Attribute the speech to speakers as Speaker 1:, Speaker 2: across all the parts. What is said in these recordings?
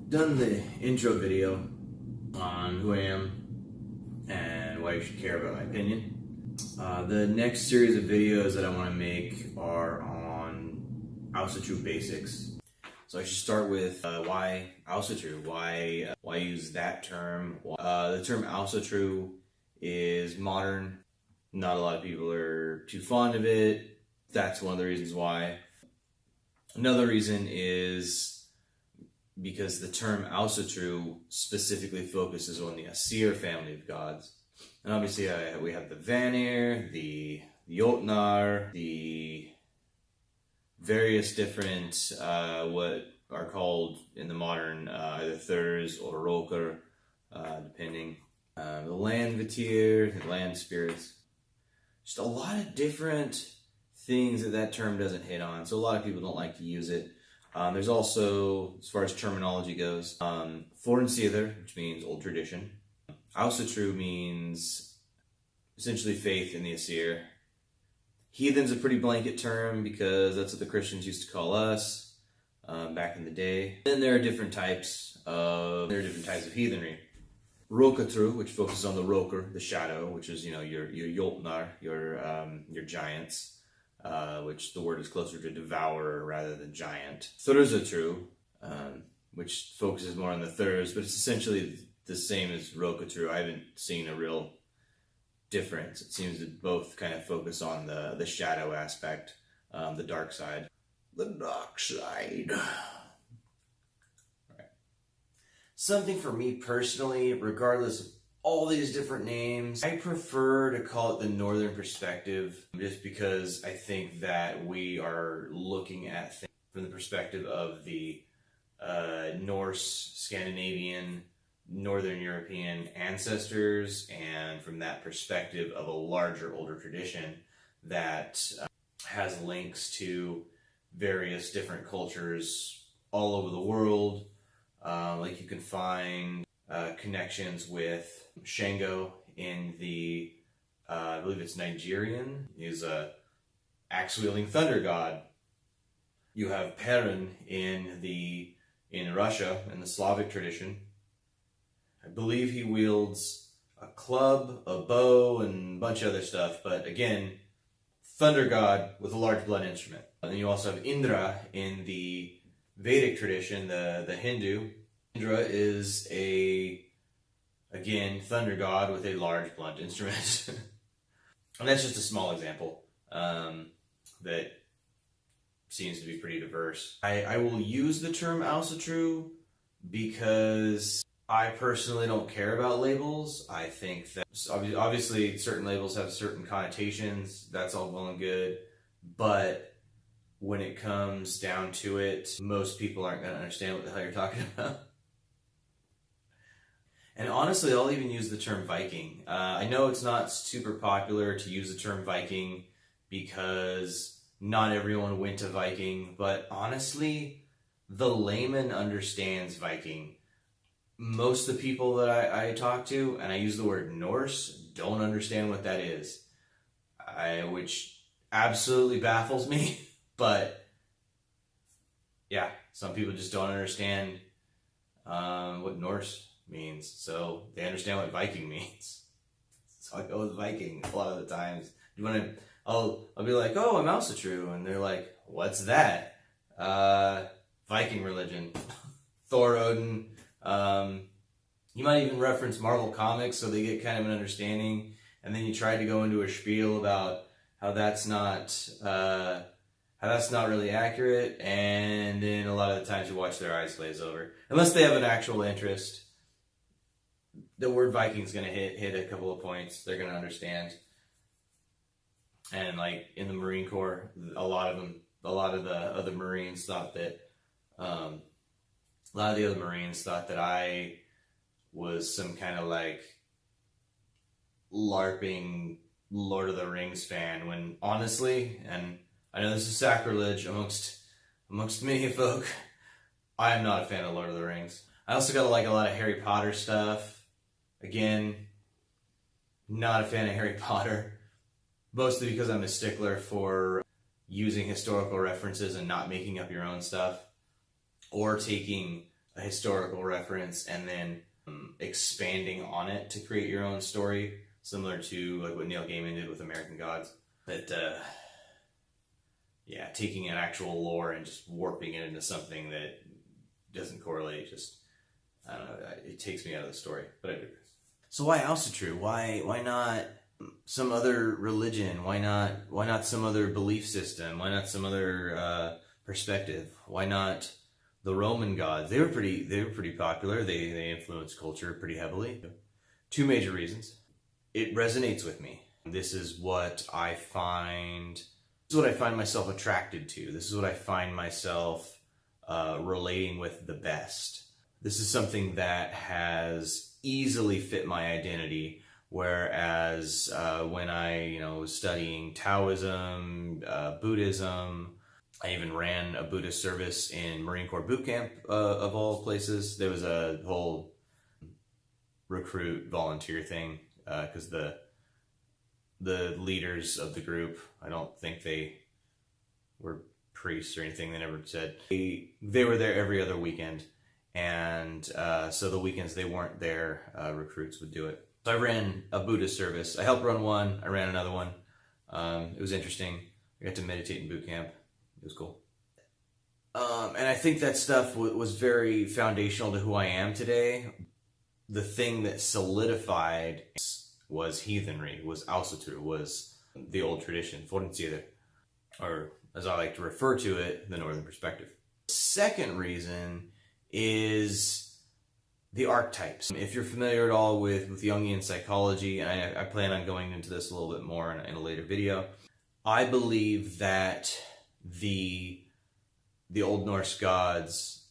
Speaker 1: done the intro video on who I am and why you should care about my opinion. The next series of videos that I want to make are on Asatru basics. So I should start with why Asatru, why use that term. The term Asatru is modern. Not a lot of people are too fond of it. That's one of the reasons why. Another reason is because the term Asatru specifically focuses on the Asir family of gods. And obviously we have the Vanir, the Jotnar, the various different, what are called in the modern, either Thurs or Roker, depending. The land Vitir, the land spirits. Just a lot of different things that term doesn't hit on. So a lot of people don't like to use it. There's also, as far as terminology goes, Fornsider, which means old tradition. Asatru means essentially faith in the Asir. Heathen's a pretty blanket term because that's what the Christians used to call us back in the day. Then there are different types of heathenry. Rokatru, which focuses on the Roker, the shadow, which is your Jotnar, your giants, which the word is closer to devourer rather than giant. Thurzatru, which focuses more on the Thurs, but it's essentially the same as Rokatru. I haven't seen a real difference. It seems to both kind of focus on the shadow aspect, the dark side. The dark side. Right. Something for me personally, regardless of all these different names, I prefer to call it the northern perspective, just because I think that we are looking at things from the perspective of the Norse, Scandinavian, Northern European ancestors, and from that perspective of a larger, older tradition that has links to various different cultures all over the world. Like you can find connections with Shango in the, I believe it's Nigerian, is a axe-wielding thunder god. You have Perun in Russia, in the Slavic tradition. I believe he wields a club, a bow, and a bunch of other stuff, but again, thunder god with a large blood instrument. And then you also have Indra in the Vedic tradition, the Hindu. Indra is again, thunder god with a large blunt instrument. And that's just a small example that seems to be pretty diverse. I will use the term Asatru because I personally don't care about labels. I think that obviously certain labels have certain connotations. That's all well and good. But when it comes down to it, most people aren't going to understand what the hell you're talking about. And honestly, I'll even use the term Viking. I know it's not super popular to use the term Viking because not everyone went to Viking, but honestly, the layman understands Viking. Most of the people that I talk to, and I use the word Norse, don't understand what that is, which absolutely baffles me. But yeah, some people just don't understand what Norse means, so they understand what Viking means. So I go with Viking a lot of the times. I'll be like, oh, I'm Asatru, and they're like, what's that? Viking religion, Thor, Odin. You might even reference Marvel Comics so they get kind of an understanding, and then you try to go into a spiel about how that's not really accurate, and then a lot of the times you watch their eyes glaze over. Unless they have an actual interest, the word Viking's going to hit a couple of points. They're going to understand. And like in the Marine Corps, a lot of the other Marines thought that I was some kind of like LARPing Lord of the Rings fan, when honestly, and I know this is sacrilege amongst many folk, I am not a fan of Lord of the Rings. I also got like a lot of Harry Potter stuff. Again, not a fan of Harry Potter, mostly because I'm a stickler for using historical references and not making up your own stuff, or taking a historical reference and then expanding on it to create your own story, similar to like what Neil Gaiman did with American Gods. But yeah, taking an actual lore and just warping it into something that doesn't correlate, just, I don't know, it takes me out of the story. But I digress. So why Asatru? Why not some other religion? Why not some other belief system? Why not some other perspective? Why not the Roman gods? They were pretty popular. They influenced culture pretty heavily. Two major reasons. It resonates with me. This is what I find myself attracted to. This is what I find myself relating with the best. This is something that has easily fit my identity, whereas when I was studying Taoism, Buddhism, I even ran a Buddhist service in Marine Corps boot camp, of all places. There was a whole recruit volunteer thing, because the leaders of the group, I don't think they were priests or anything. They never said. They were there every other weekend, and so the weekends they weren't there, recruits would do it. So I ran a Buddhist service. I helped run one. I ran another one. It was interesting. I got to meditate in boot camp. It was cool. And I think that stuff was very foundational to who I am today. The thing that solidified was heathenry, was Asatru, was the old tradition, Forntiere, or as I like to refer to it, the northern perspective. Second reason is the archetypes. If you're familiar at all with Jungian psychology, and I plan on going into this a little bit more in a later video, I believe that the Old Norse gods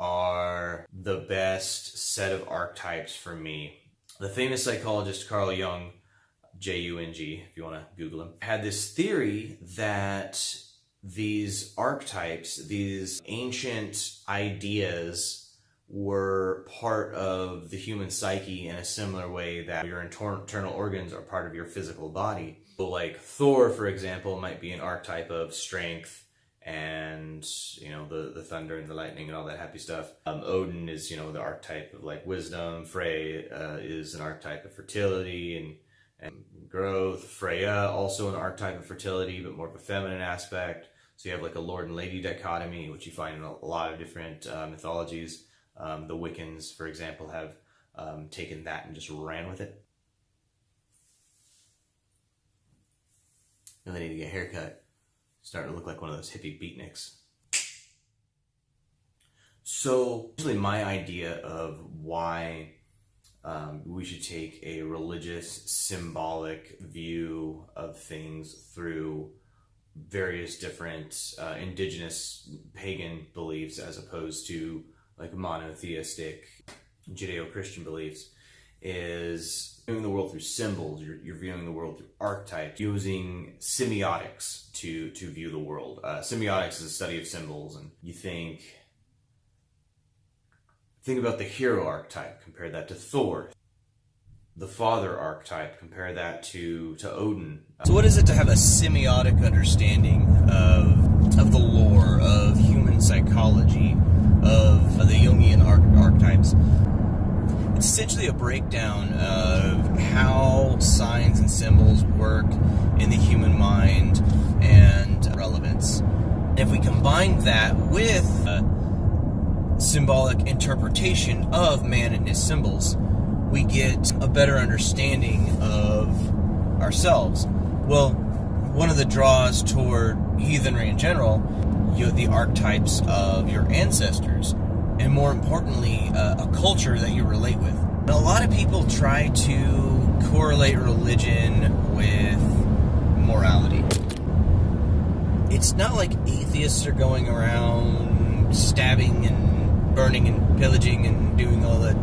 Speaker 1: are the best set of archetypes for me. The famous psychologist Carl Jung, Jung, if you want to Google him, had this theory that these archetypes, these ancient ideas, were part of the human psyche in a similar way that your internal organs are part of your physical body. So like Thor, for example, might be an archetype of strength and, the thunder and the lightning and all that happy stuff. Odin is, the archetype of like wisdom. Frey is an archetype of fertility and growth. Freya, also an archetype of fertility, but more of a feminine aspect. So you have like a lord and lady dichotomy, which you find in a lot of different mythologies. The Wiccans, for example, have taken that and just ran with it. Really need to get a haircut. Starting to look like one of those hippie beatniks. So, actually, my idea of why we should take a religious, symbolic view of things through various different indigenous pagan beliefs as opposed to like monotheistic Judeo-Christian beliefs is viewing the world through symbols. You're viewing the world through archetypes, using semiotics to view the world. Semiotics is a study of symbols, and you think about the hero archetype, compare that to Thor. The father archetype, compare that to Odin. So what is it to have a semiotic understanding of the lore, of human psychology, of the Jungian archetypes? It's essentially a breakdown of how signs and symbols work in the human mind and relevance. And if we combine that with symbolic interpretation of man and his symbols, we get a better understanding of ourselves. Well, one of the draws toward heathenry in general, the archetypes of your ancestors, and more importantly, a culture that you relate with. A lot of people try to correlate religion with morality. It's not like atheists are going around stabbing and burning and pillaging and doing all that,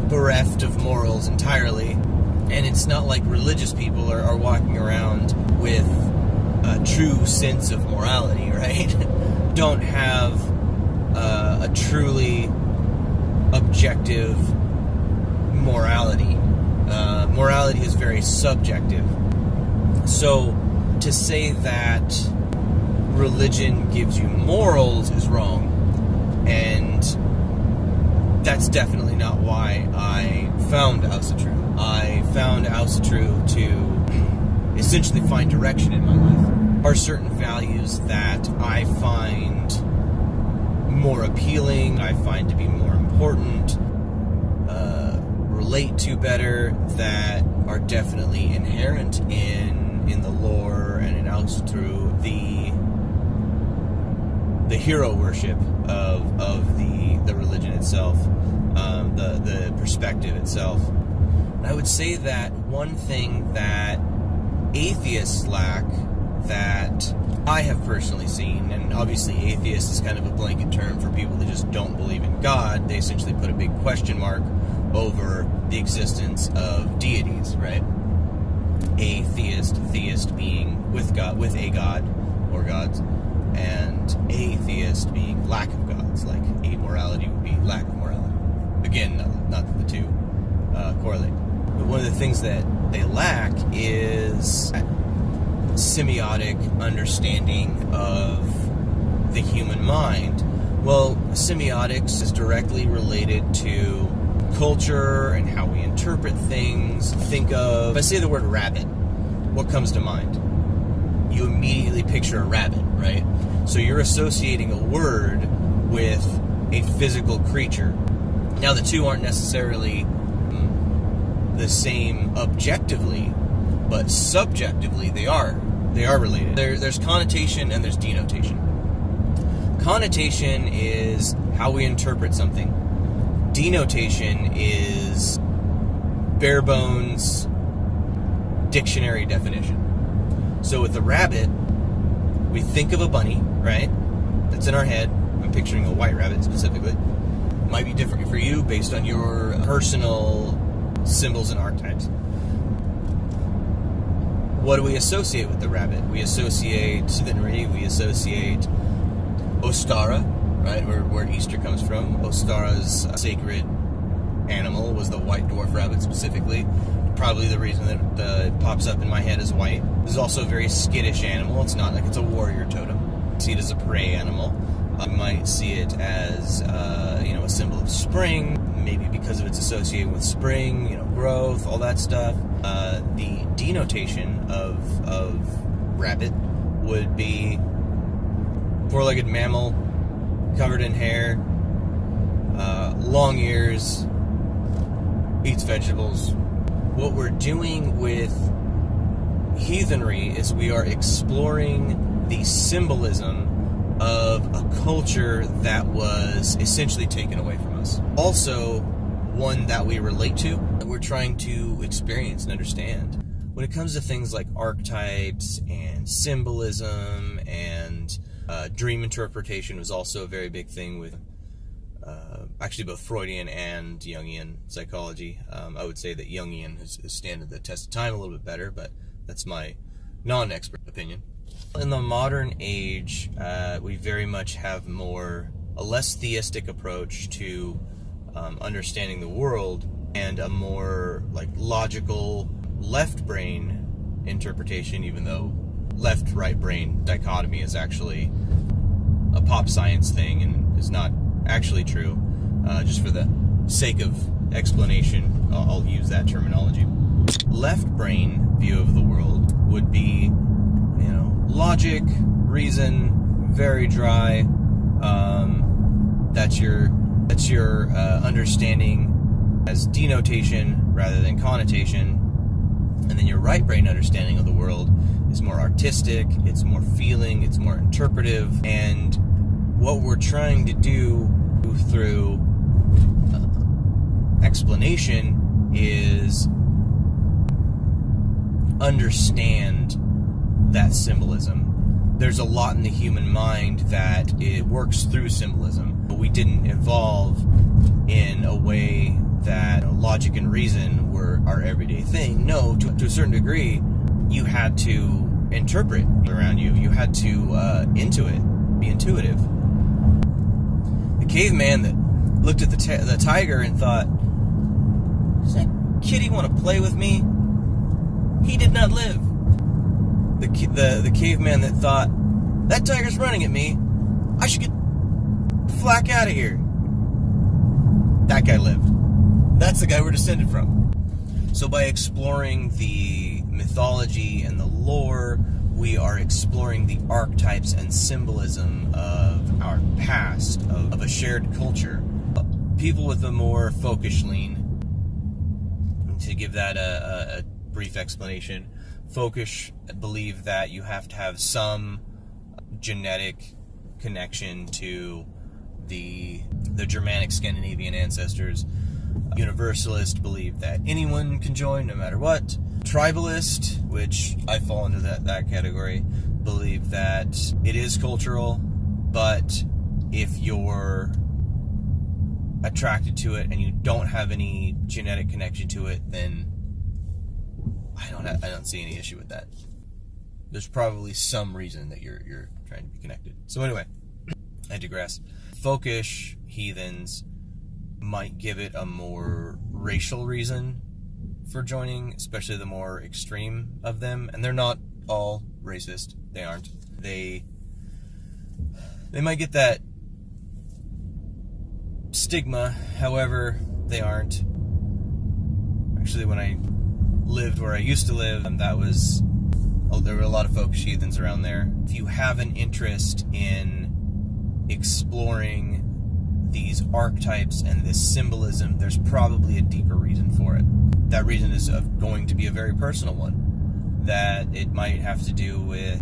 Speaker 1: bereft of morals entirely. And it's not like religious people are walking around with a true sense of morality, right? Don't have a truly objective morality. Morality is very subjective. So to say that religion gives you morals is wrong. And
Speaker 2: that's definitely not why I found Asatru. I found Asatru to essentially find direction in my life. There are certain values that I find more appealing, I find to be more important, relate to better, that are definitely inherent in the lore and in Asatru, the hero worship of the religion itself, the perspective itself. And I would say that one thing that atheists lack, that I have personally seen, and obviously atheist is kind of a blanket term for people that just don't believe in God. They essentially put a big question mark over the existence of deities, right? Theist being with God, with a God or gods, and atheist being lack of gods, like amorality would be lack of morality. Again, not that the two correlate. But one of the things that they lack is semiotic understanding of the human mind. Well, semiotics is directly related to culture and how we interpret things. Think of, if I say the word rabbit, what comes to mind? You immediately picture a rabbit, right? So you're associating a word with a physical creature. Now, the two aren't necessarily the same objectively, but subjectively they are related. There's connotation and there's denotation. Connotation is how we interpret something. Denotation is bare bones dictionary definition. So with the rabbit, we think of a bunny, right? That's in our head. I'm picturing a white rabbit specifically. It might be different for you based on your personal symbols and archetypes. What do we associate with the rabbit? We associate heathenry, we associate Ostara, right, where Easter comes from. Ostara's sacred animal was the white dwarf rabbit specifically. Probably the reason that it pops up in my head as white. This is also a very skittish animal. It's not like it's a warrior totem. You see it as a prey animal. You might see it as a symbol of spring, maybe because of its association with spring, growth, all that stuff. The denotation of rabbit would be four-legged mammal, covered in hair, long ears, eats vegetables. What we're doing with heathenry is we are exploring the symbolism of a culture that was essentially taken away from us. Also, one that we relate to, that we're trying to experience and understand. When it comes to things like archetypes and symbolism and dream interpretation was also a very big thing with actually both Freudian and Jungian psychology. I would say that Jungian has stood the test of time a little bit better, but that's my non-expert opinion. In the modern age, we very much have a less theistic approach to understanding the world, and a more logical left brain interpretation, even though left-right brain dichotomy is actually a pop science thing and is not actually true. Just for the sake of explanation, I'll use that terminology. Left brain view of the world would be, logic, reason, very dry. That's your understanding as denotation rather than connotation. And then your right brain understanding of the world is more artistic, it's more feeling, it's more interpretive. And what we're trying to do through explanation is understand that symbolism. There's a lot in the human mind that it works through symbolism, but we didn't evolve in a way that logic and reason were our everyday thing. No, to a certain degree, you had to interpret around you. You had to be intuitive. The caveman that looked at the tiger and thought, "Does that kitty want to play with me?" He did not live. The caveman that thought, "That tiger's running at me, I should get the flack out of here," That guy lived. That's the guy we're descended from. So by exploring the mythology and the lore, we are exploring the archetypes and symbolism of our past, of a shared culture. People with a more folkish lean, to give that a brief explanation, folkish believe that you have to have some genetic connection to the Germanic Scandinavian ancestors. Universalist believe that anyone can join no matter what. Tribalist, which I fall into that category, believe that it is cultural, but if you're attracted to it and you don't have any genetic connection to it, then I don't see any issue with that. There's probably some reason that you're trying to be connected. So anyway, I digress. Folkish heathens might give it a more racial reason for joining, especially the more extreme of them. And they're not all racist. They aren't. They might get that stigma, however, they aren't. Actually, when I lived where I used to live, there were a lot of folkish heathens around there. If you have an interest in exploring these archetypes and this symbolism, there's probably a deeper reason for it. That reason is going to be a very personal one. That it might have to do with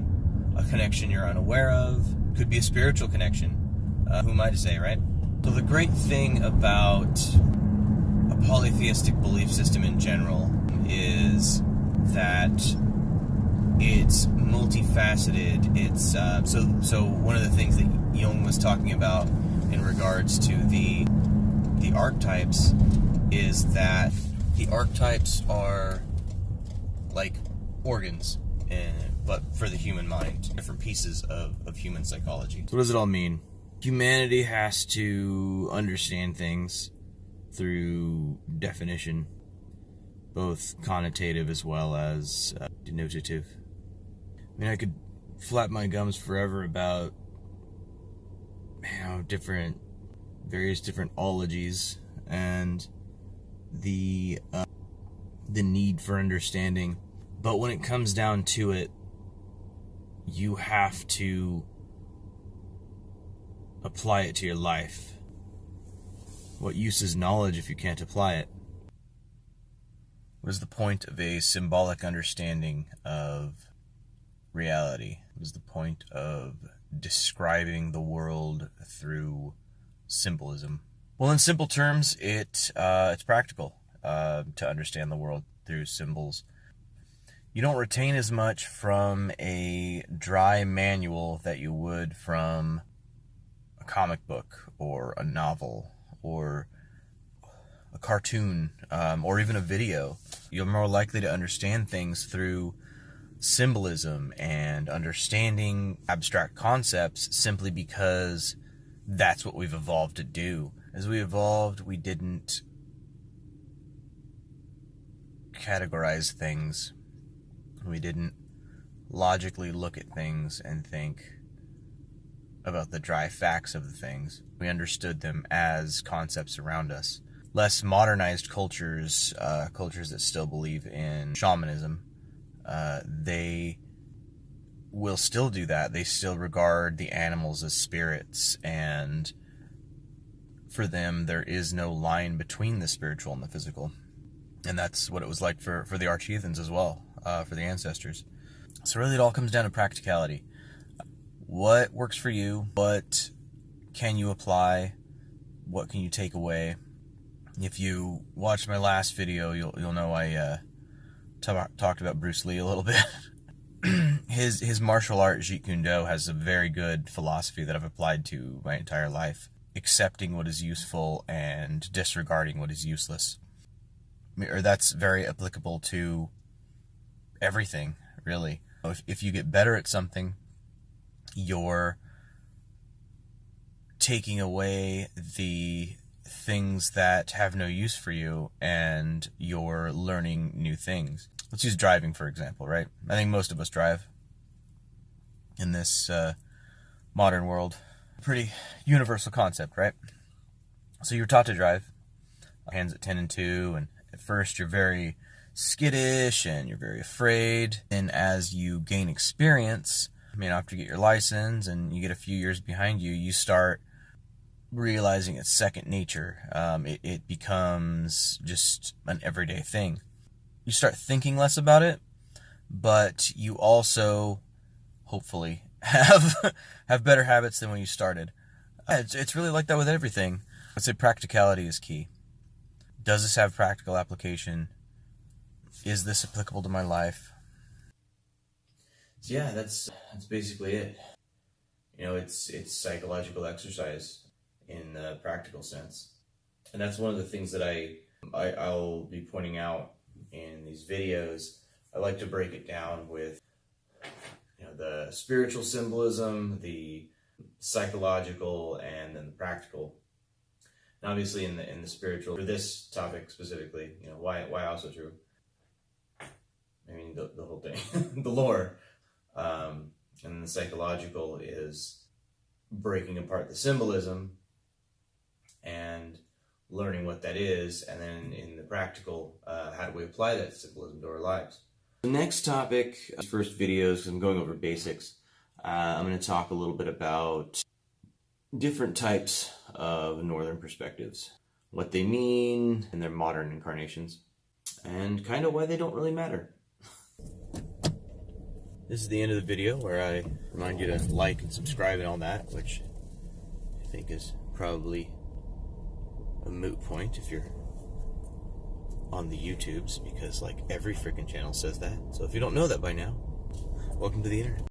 Speaker 2: a connection you're unaware of. Could be a spiritual connection. Who am I to say, right? So the great thing about a polytheistic belief system in general is that it's multifaceted. It's so one of the things that Jung was talking about in regards to the archetypes is that the archetypes are like organs, but for the human mind, different pieces of human psychology. So what does it all mean? Humanity has to understand things through definition, both connotative as well as denotative. I mean, I could flap my gums forever about various different ologies and the need for understanding, but when it comes down to it, you have to apply it to your life. What use is knowledge if you can't apply it? What is the point of a symbolic understanding of reality? What is the point of describing the world through symbolism? Well, in simple terms, it's practical to understand the world through symbols. You don't retain as much from a dry manual that you would from a comic book or a novel or a cartoon or even a video. You're more likely to understand things through symbolism and understanding abstract concepts simply because that's what we've evolved to do. As we evolved, we didn't categorize things. We didn't logically look at things and think about the dry facts of the things. We understood them as concepts around us. Less modernized cultures, cultures that still believe in shamanism, they will still do that. They still regard the animals as spirits, and for them there is no line between the spiritual and the physical. And that's what it was like for the arch-heathens as well, for the ancestors. So really it all comes down to practicality. What works for you? What can you apply? What can you take away? If you watched my last video, you'll know I talked about Bruce Lee a little bit. His martial art, Jeet Kune Do, has a very good philosophy that I've applied to my entire life. Accepting what is useful and disregarding what is useless. Or that's very applicable to everything, really. If you get better at something, you're taking away the things that have no use for you, and you're learning new things. Let's use driving, for example, right? I think most of us drive in this modern world. Pretty universal concept, right? So you're taught to drive. hands at 10 and 2, and at first you're very skittish and you're very afraid. And as you gain experience, after you get your license and you get a few years behind you, you start realizing it's second nature. It becomes just an everyday thing. You start thinking less about it, but you also, hopefully, have better habits than when you started. It's really like that with everything. I'd say practicality is key. Does this have practical application? Is this applicable to my life?
Speaker 1: So yeah, that's basically it. It's psychological exercise in the practical sense, and that's one of the things that I'll be pointing out in these videos. I like to break it down with the spiritual symbolism, the psychological, and then the practical. And obviously in the spiritual, for this topic specifically, why Asatru? The whole thing, the lore. And the psychological is breaking apart the symbolism and learning what that is, and then in the practical, how do we apply that symbolism to our lives? The next topic, first videos, because I'm going over basics, I'm going to talk a little bit about different types of northern perspectives, what they mean in their modern incarnations, and kind of why they don't really matter. This is the end of the video where I remind you to like and subscribe and all that, which I think is probably a moot point if you're on the YouTubes, because like every freaking channel says that. So if you don't know that by now, welcome to the internet.